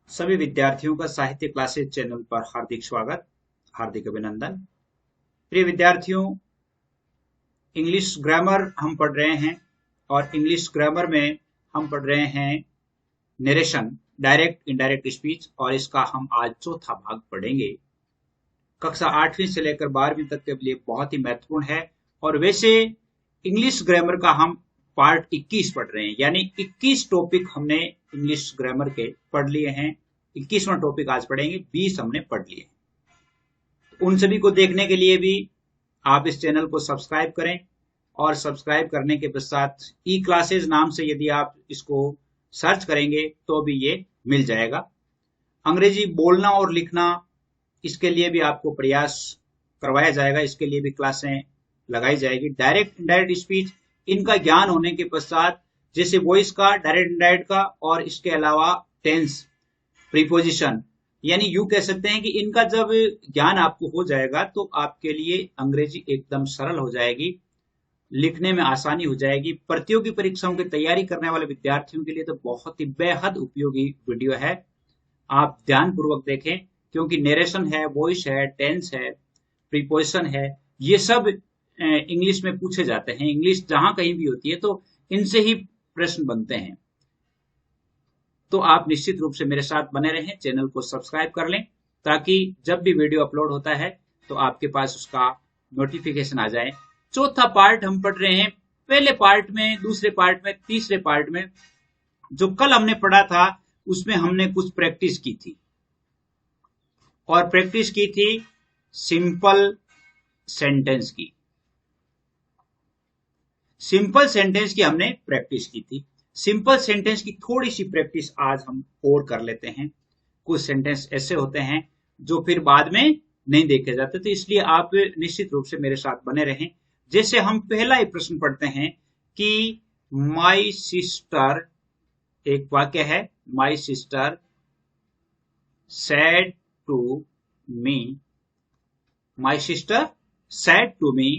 सभी विद्यार्थियों का साहित्य क्लासेस चैनल पर हार्दिक स्वागत, हार्दिक अभिनंदन। प्रिय विद्यार्थियों, इंग्लिश ग्रामर हम पढ़ रहे हैं और इंग्लिश ग्रामर में हम पढ़ रहे हैं नरेशन, डायरेक्ट इनडायरेक्ट स्पीच, और इसका हम आज चौथा भाग पढ़ेंगे। कक्षा 8वीं से लेकर 12वीं तक के लिए बहुत ही महत्वपूर्ण है। और वैसे इंग्लिश ग्रामर का हम पार्ट 21 पढ़ रहे हैं, यानी 21 टॉपिक हमने इंग्लिश ग्रामर के पढ़ लिए हैं। 21वां टॉपिक आज पढ़ेंगे, 20 हमने पढ़ लिए हैं। उन सभी को देखने के लिए भी आप इस चैनल को सब्सक्राइब करें, और सब्सक्राइब करने के पश्चात ई क्लासेज नाम से यदि आप इसको सर्च करेंगे तो भी ये मिल जाएगा। अंग्रेजी बोलना और लिखना, इसके लिए भी आपको प्रयास करवाया जाएगा, इसके लिए भी क्लासें लगाई जाएगी। डायरेक्ट इनडायरेक्ट स्पीच, इनका ज्ञान होने के पश्चात जैसे वॉइस का, डायरेक्ट इनडायरेक्ट का, और इसके अलावा टेंस, प्रीपोजिशन, यानी यूं कह सकते हैं कि इनका जब ज्ञान आपको हो जाएगा तो आपके लिए अंग्रेजी एकदम सरल हो जाएगी, लिखने में आसानी हो जाएगी। प्रतियोगी परीक्षाओं की तैयारी करने वाले विद्यार्थियों के लिए तो बहुत ही बेहद उपयोगी वीडियो है। आप ध्यानपूर्वक देखें, क्योंकि नरेशन है, वॉइस है, टेंस है, प्रीपोजिशन है, ये सब इंग्लिश में पूछे जाते हैं। इंग्लिश जहां कहीं भी होती है तो इनसे ही प्रश्न बनते हैं। तो आप निश्चित रूप से मेरे साथ बने रहें, चैनल को सब्सक्राइब कर लें, ताकि जब भी वीडियो अपलोड होता है तो आपके पास उसका नोटिफिकेशन आ जाए। चौथा पार्ट हम पढ़ रहे हैं। पहले पार्ट में, दूसरे पार्ट में, तीसरे पार्ट में जो कल हमने पढ़ा था उसमें हमने कुछ प्रैक्टिस की थी, और प्रैक्टिस की थी सिंपल सेंटेंस की। सिंपल सेंटेंस की हमने प्रैक्टिस की थी। सिंपल सेंटेंस की थोड़ी सी प्रैक्टिस आज हम और कर लेते हैं। कुछ सेंटेंस ऐसे होते हैं जो फिर बाद में नहीं देखे जाते, तो इसलिए आप निश्चित रूप से मेरे साथ बने रहें। जैसे हम पहला ही प्रश्न पढ़ते हैं कि माई सिस्टर, एक वाक्य है, my sister said to me, my sister said to me,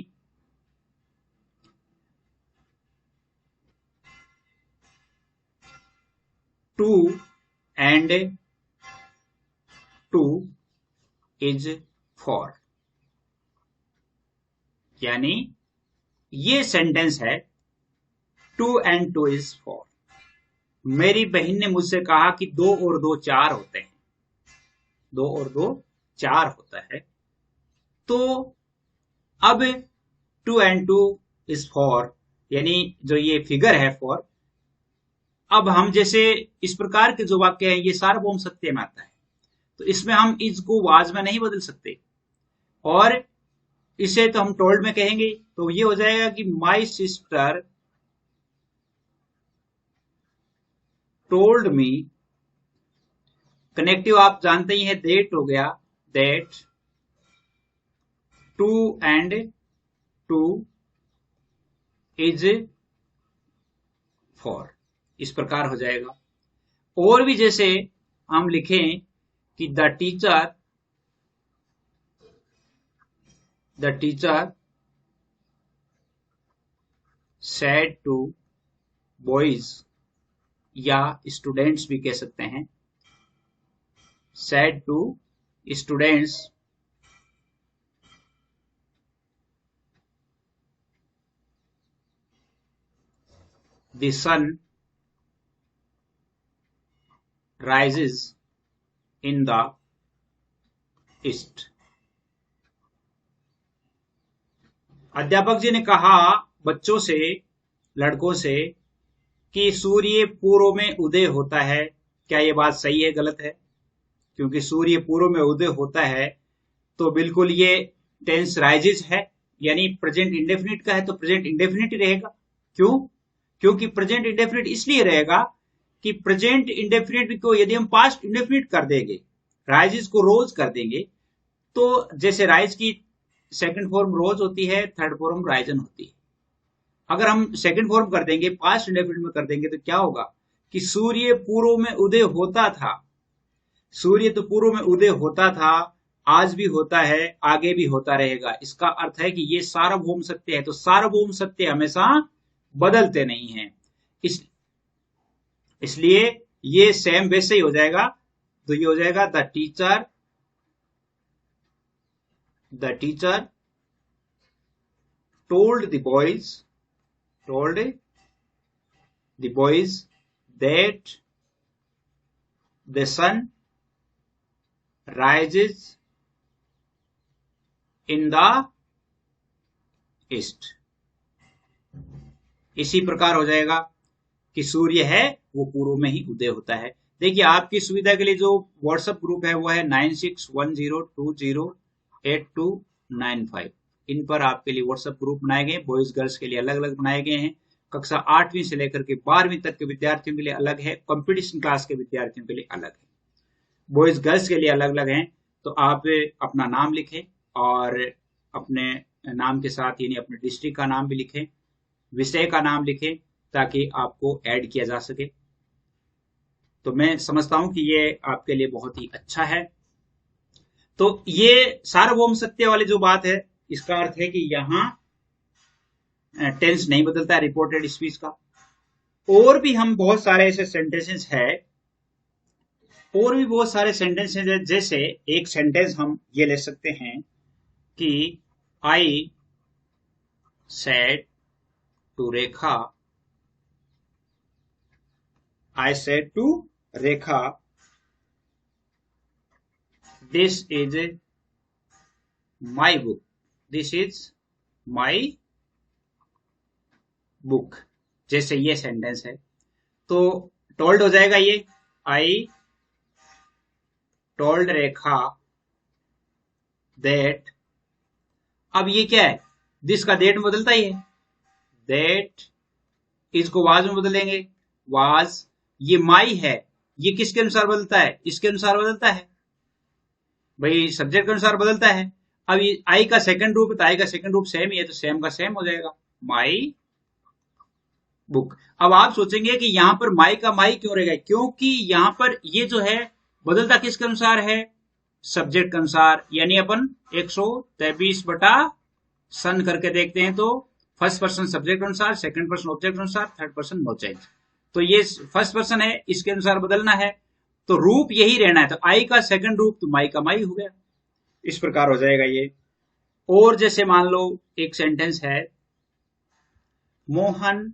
two and two is four। यानी ये सेंटेंस है, two and two is four. मेरी बहन ने मुझसे कहा कि 2 और 2 4 होते हैं। 2 और 2 4 होता है। तो अब 2 and 2 is 4, यानी जो ये फिगर है 4, अब हम जैसे इस प्रकार के जो वाक्य है ये सार्वभौम सत्य में आता है, तो इसमें हम इज को वाज में नहीं बदल सकते, और इसे तो हम टोल्ड में कहेंगे। तो ये हो जाएगा कि my sister told me, connective आप जानते ही हैं, दैट हो गया, दैट 2 and 2 is 4, इस प्रकार हो जाएगा। और भी जैसे हम लिखें कि the teacher said to boys, या स्टूडेंट्स भी कह सकते हैं, said to students the sun rises in the east। अध्यापक जी ने कहा बच्चों से, लड़कों से, कि सूर्य पूर्व में उदय होता है। क्या ये बात सही है, गलत है? क्योंकि सूर्य पूर्व में उदय होता है तो बिल्कुल ये टेंस राइजेज है, यानी प्रेजेंट इंडेफिनिट का है तो प्रेजेंट इंडेफिनिट ही रहेगा। क्यों? क्योंकि प्रेजेंट इंडेफिनिट इसलिए रहेगा कि प्रेजेंट इंडेफिनिट को यदि हम पास्ट इंडेफिनिट कर देंगे, राइजेज को रोज कर देंगे, तो जैसे राइज की सेकंड फॉर्म रोज होती है, थर्ड फॉर्म राइजन होती है। अगर हम सेकंड फॉर्म कर देंगे, पास्ट इंडेफिनिट में कर देंगे, तो क्या होगा कि सूर्य पूर्व में उदय होता था। सूर्य तो पूर्व में उदय होता था, आज भी होता है, आगे भी होता रहेगा। इसका अर्थ है कि ये सार्वभौम सत्य है। तो सार्वभौम सत्य हमेशा बदलते नहीं हैं, इसलिए ये सेम वैसे ही हो जाएगा। तो ये हो जाएगा the teacher told the boys that the sun rises in the east। इसी प्रकार हो जाएगा कि सूर्य है वो पूर्व में ही उदय होता है। देखिए आपकी सुविधा के लिए जो व्हाट्सएप ग्रुप है वो है 9610208295। इन पर आपके लिए व्हाट्सएप ग्रुप बनाए गए, बॉयज गर्ल्स के लिए अलग अलग बनाए गए हैं। कक्षा 8वीं से लेकर के 12वीं तक के विद्यार्थियों के लिए अलग है, कंपटीशन क्लास के विद्यार्थियों के लिए अलग है, बॉयज गर्ल्स के लिए अलग अलग हैं। तो आप अपना नाम लिखें और अपने नाम के साथ यानी अपने डिस्ट्रिक्ट का नाम भी लिखें, विषय का नाम लिखें, ताकि आपको ऐड किया जा सके। तो मैं समझता हूं कि ये आपके लिए बहुत ही अच्छा है। तो ये सार्वभौम सत्य वाली जो बात है, इसका अर्थ है कि यहां टेंस नहीं बदलता है रिपोर्टेड स्पीच का। और भी हम बहुत सारे ऐसे सेंटेंसेस है, और भी बहुत सारे सेंटेंसेस है। जैसे एक सेंटेंस हम ये ले सकते हैं कि I said to Rekha, I said to Rekha, this is my book. This is my book। जैसे ये सेंटेंस है तो टोल्ड हो जाएगा ये I told Rekha that। अब ये क्या है, दिस का डेट में बदलता ही है, that इसको वाज में बदलेंगे, वाज। ये माई है, ये किसके अनुसार बदलता है, इसके अनुसार बदलता है भाई, सब्जेक्ट के अनुसार बदलता है। अब ये आई का सेकंड रूप, तो आई का सेकंड रूप सेम ही है, तो सेम का सेम हो जाएगा माई बुक। अब आप सोचेंगे कि यहां पर माई का माई क्यों रहेगा, क्योंकि यहां पर ये जो है बदलता किसके अनुसार है, सब्जेक्ट के अनुसार। यानी अपन 123 बटा सन करके देखते हैं तो फर्स्ट पर्सन सब्जेक्ट अनुसार, सेकंड पर्सन ऑब्जेक्ट अनुसार, थर्ड पर्सन नो चेंज। तो ये फर्स्ट पर्सन है, इसके अनुसार बदलना है, तो रूप यही रहना है। तो आई का सेकंड रूप तो माई का माई हो गया, इस प्रकार हो जाएगा ये। और जैसे मान लो एक सेंटेंस है, Mohan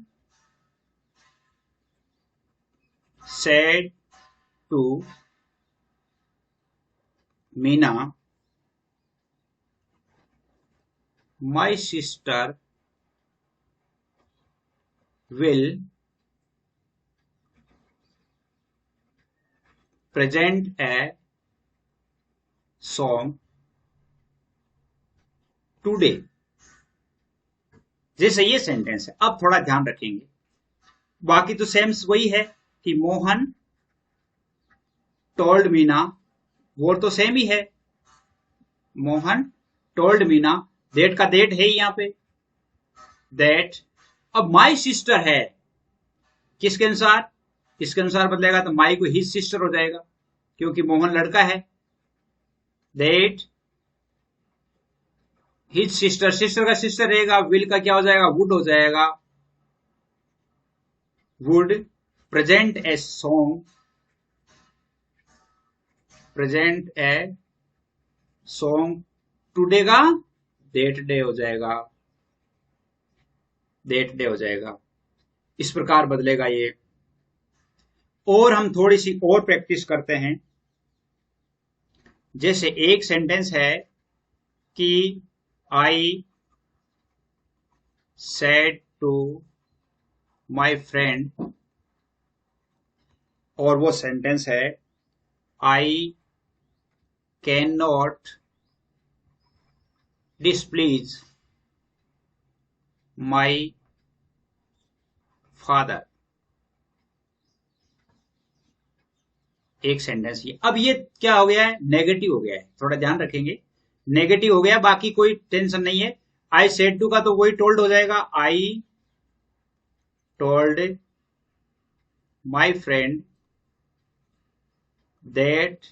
said to Meena, my sister will present a song today। जैसे ये सेंटेंस है। अब थोड़ा ध्यान रखेंगे, बाकी तो सेम वही है कि मोहन टोल्ड मीना, वो तो सेम ही है, मोहन टोल्ड मीना, डेट का डेट है यहां पे, दैट। अब माई सिस्टर है, किसके अनुसार, इसके अनुसार बदलेगा, तो माई को हिज सिस्टर हो जाएगा, क्योंकि मोहन लड़का है। दैट हिज सिस्टर, सिस्टर का सिस्टर रहेगा, विल का क्या हो जाएगा, वुड हो जाएगा, would present a song, present a song today का डेट डे हो जाएगा, डेट डे हो जाएगा। इस प्रकार बदलेगा ये। और हम थोड़ी सी और प्रैक्टिस करते हैं। जैसे एक सेंटेंस है कि I said to my friend, और वो सेंटेंस है I can not displease my father. एक सेंटेंस ये। अब ये क्या हो गया है, नेगेटिव हो गया है, थोड़ा ध्यान रखेंगे, नेगेटिव हो गया, बाकी कोई टेंशन नहीं है। आई सेड टू का तो वही टोल्ड हो जाएगा, I told my friend that.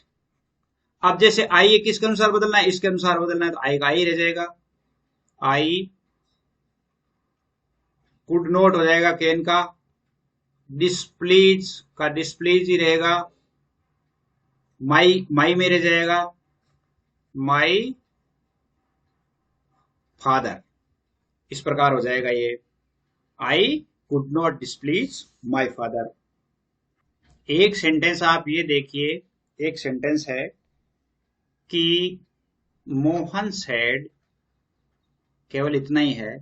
अब जैसे आई ये किसके अनुसार बदलना है, इसके अनुसार बदलना है, तो आई का आई रह जाएगा, आई कुड नॉट हो जाएगा, कैन का, डिस्प्लीज का डिस्प्लीज ही रहेगा, माई मेरे जाएगा माई फादर, इस प्रकार हो जाएगा ये। I could not displease my father. एक सेंटेंस आप ये देखिए, एक सेंटेंस है कि मोहन सेड, केवल इतना ही है,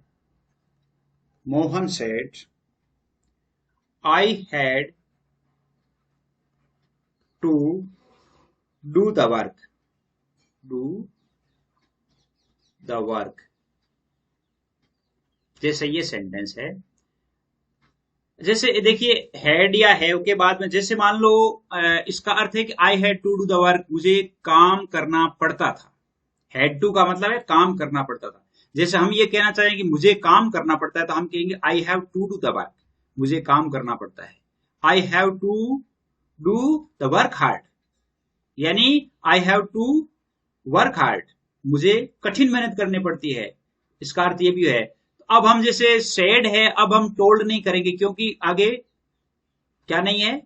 Mohan said I had to do the work, do the work, जैसे ये सेंटेंस है। जैसे देखिए हैड या हैव के बाद में, जैसे मान लो इसका अर्थ है कि I had to do the work, मुझे काम करना पड़ता था। हैड टू का मतलब है काम करना पड़ता था। जैसे हम ये कहना चाहें कि मुझे काम करना पड़ता है, तो हम कहेंगे I have to do the work, मुझे काम करना पड़ता है। I have to do the work hard, यानी I have to work hard, मुझे कठिन मेहनत करनी पड़ती है, इसका अर्थ ये भी है। अब हम जैसे सेड है, अब हम टोल्ड नहीं करेंगे क्योंकि आगे क्या नहीं है,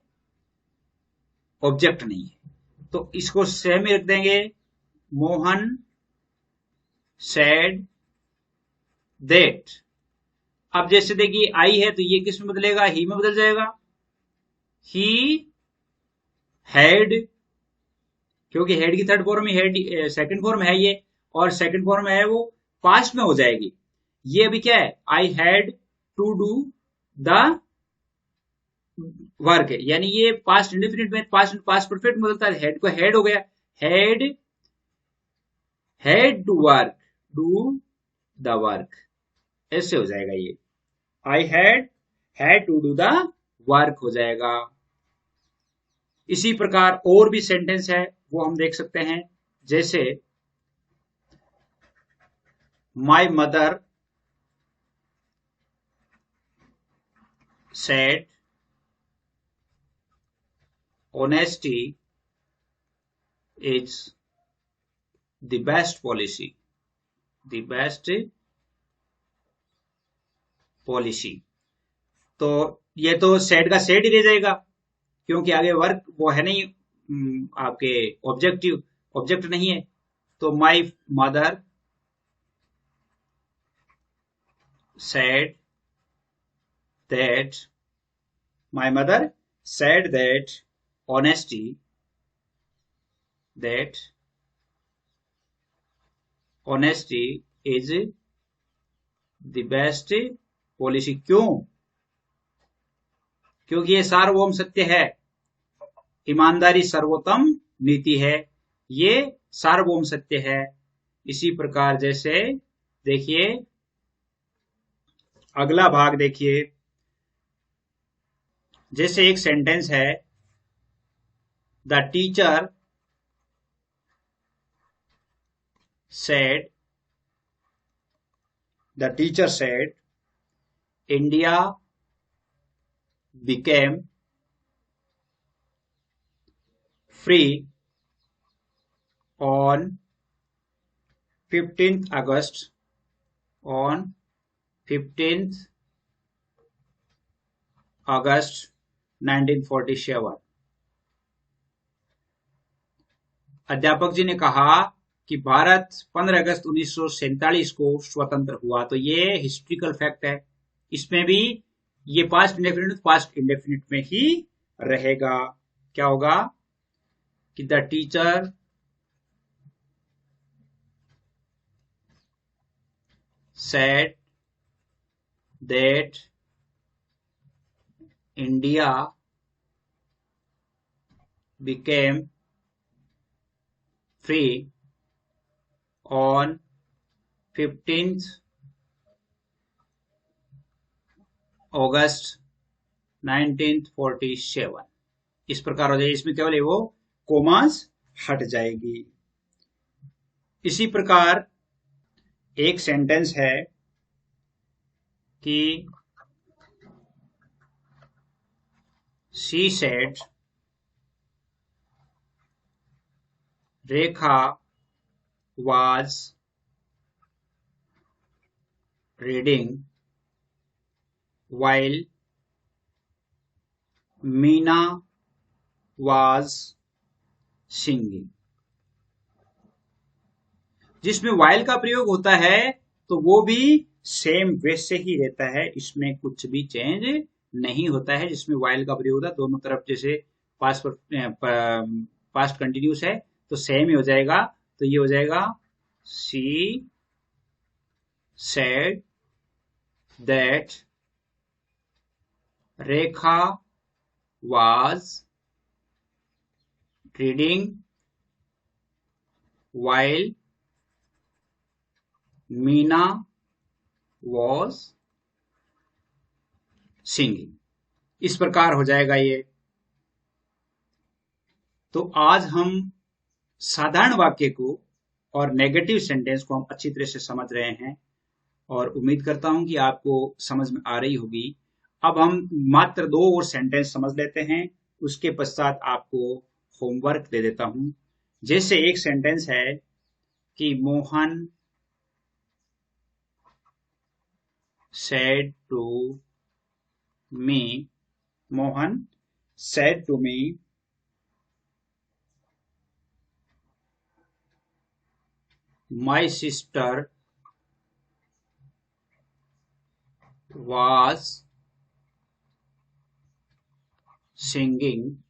ऑब्जेक्ट नहीं है, तो इसको सेम में रख देंगे। Mohan said that. अब जैसे देखिए आई है तो ये किस में बदलेगा, ही में बदल जाएगा। ही हैड, क्योंकि हेड की third form head, second form है ये, और सेकंड फॉर्म है वो पास्ट में हो जाएगी। ये अभी क्या है, I had to do the work है, यानी ये पास्ट इंडेफिनिट में, पास्ट पास्ट परफेक्ट में बदलता है। हेड को हेड हो गया, had had to work, do the work, ऐसे हो जाएगा ये। I had to do the work हो जाएगा। इसी प्रकार और भी सेंटेंस है वो हम देख सकते हैं, जैसे my mother said honesty is the best policy, the best policy। तो ये तो सेड का सेड ही रह जाएगा, क्योंकि आगे वर्क वो है नहीं, आपके ऑब्जेक्टिव ऑब्जेक्ट नहीं है। तो my mother said that, my mother said that honesty, that honesty is the best policy। क्यों, क्योंकि ये सार्वभौम सत्य है, ईमानदारी सर्वोत्तम नीति है, ये सार्वभौम सत्य है। इसी प्रकार जैसे देखिए अगला भाग देखिए, जैसे एक सेंटेंस है, the teacher said, the teacher said India became free on 15th August, on 15th August 1947। अध्यापक जी ने कहा कि भारत 15 अगस्त 1947 को स्वतंत्र हुआ। तो ये हिस्ट्रिकल फैक्ट है, इसमें भी ये पास्ट इंडेफिनिट पास्ट इंडेफिनिट में ही रहेगा। क्या होगा कि the teacher said that India became free on 15th August 1947। इस प्रकार हो जाएगी, इसमें केवल वो कोमास हट जाएगी। इसी प्रकार एक सेंटेंस है कि she said Rekha was reading while Meena was singing. जिसमें वाइल का प्रयोग होता है तो वो भी सेम वैसे ही रहता है, इसमें कुछ भी चेंज नहीं होता है। जिसमें वाइल का प्रयोग होता है दोनों तरफ, जैसे पास्ट पास्ट कंटिन्यूस है तो सेम ही हो जाएगा। तो ये हो जाएगा she said that Rekha was reading while Meena was singing. इस प्रकार हो जाएगा ये। तो आज हम साधारण वाक्य को और नेगेटिव सेंटेंस को हम अच्छी तरह से समझ रहे हैं और उम्मीद करता हूं कि आपको समझ में आ रही होगी। अब हम मात्र 2 और सेंटेंस समझ लेते हैं, उसके पश्चात आपको होमवर्क दे देता हूं। जैसे एक सेंटेंस है कि Mohan said to me, Mohan said to me, my sister was singing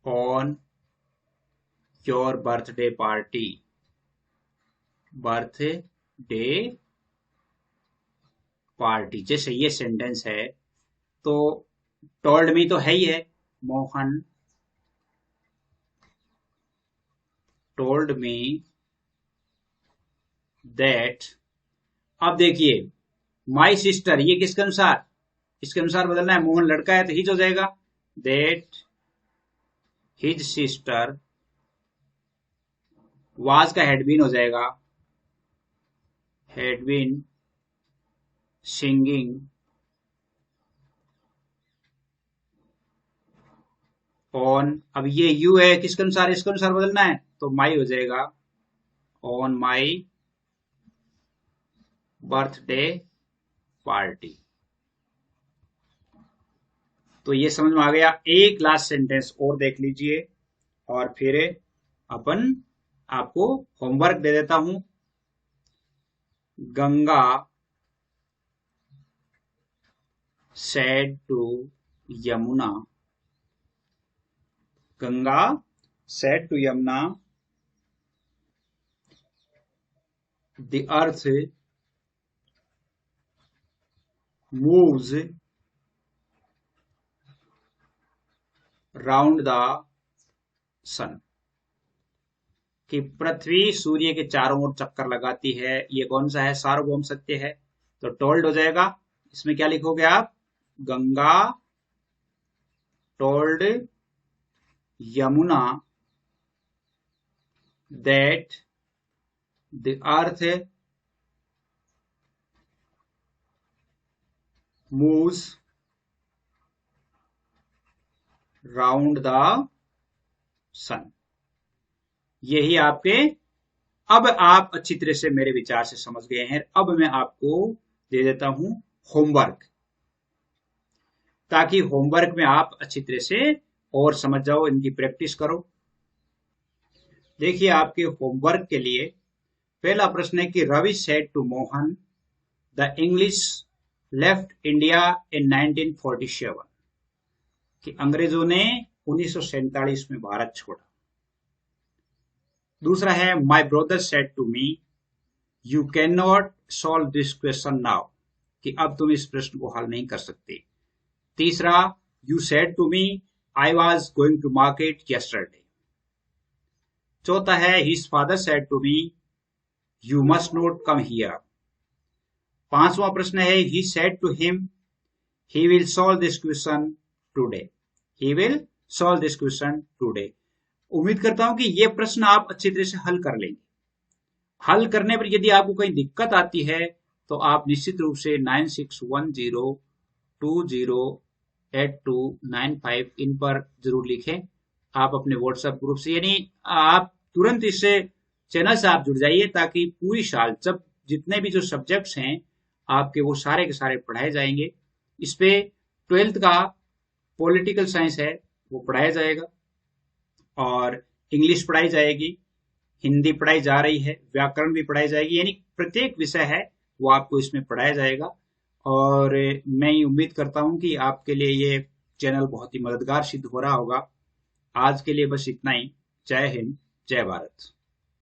on your birthday party. birthday party. जैसे ये सेंटेंस है तो टोल्ड मी तो है ही है, मोहन टोल्ड मी दैट। अब देखिए माई सिस्टर, ये किसके अनुसार, इसके अनुसार बदलना है। मोहन लड़का है तो हिज हो जाएगा, दैट हिज सिस्टर। वाज का हैड बीन हो जाएगा, हैड बीन सिंगिंग ऑन। अब ये यू है, किसके अनुसार, इसके अनुसार बदलना है तो माई हो जाएगा, ऑन माई बर्थडे पार्टी। तो ये समझ में आ गया। एक लास्ट सेंटेंस और देख लीजिए और फिर अपन आपको होमवर्क दे देता हूं। Ganga said to Yamuna, Ganga said to Yamuna, the earth moves round the sun, कि पृथ्वी सूर्य के चारों ओर चक्कर लगाती है। ये कौन सा है, सार्वभौम सत्य है। तो टोल्ड हो जाएगा। इसमें क्या लिखोगे आप, Ganga told Yamuna that the earth moves round the sun. यही आपके, अब आप अच्छी तरह से मेरे विचार से समझ गए हैं। अब मैं आपको दे देता हूं होमवर्क, ताकि होमवर्क में आप अच्छी तरह से और समझ जाओ, इनकी प्रैक्टिस करो। देखिए आपके होमवर्क के लिए पहला प्रश्न है कि Ravi said to Mohan the English left India in 1947, कि अंग्रेजों ने 1947 में भारत छोड़ा। दूसरा है my brother said to me you can not solve this question now, कि अब तुम इस प्रश्न को हल नहीं कर सकते। तीसरा, you said to me I was going to market yesterday. चौथा है his father said to me you must not come here. पांचवा प्रश्न है he said to him he will solve this question today, he will solve this question today. उम्मीद करता हूं कि ये प्रश्न आप अच्छी तरह से हल कर लेंगे। हल करने पर यदि आपको कोई दिक्कत आती है तो आप निश्चित रूप से 9610208295 इन पर जरूर लिखें। आप अपने व्हाट्सएप ग्रुप से, यानी आप तुरंत इससे चैनल से आप जुड़ जाइए, ताकि पूरी साल जब जितने भी जो सब्जेक्ट्स हैं आपके वो सारे के सारे पढ़ाए जाएंगे। इस पे 12th का पॉलिटिकल साइंस है वो पढ़ाया जाएगा, और इंग्लिश पढ़ाई जाएगी, हिंदी पढ़ाई जा रही है, व्याकरण भी पढ़ाई जाएगी, यानी प्रत्येक विषय है वो आपको इसमें पढ़ाया जाएगा। और मैं ये उम्मीद करता हूं कि आपके लिए ये चैनल बहुत ही मददगार सिद्ध हो रहा होगा। आज के लिए बस इतना ही। जय हिंद, जय भारत।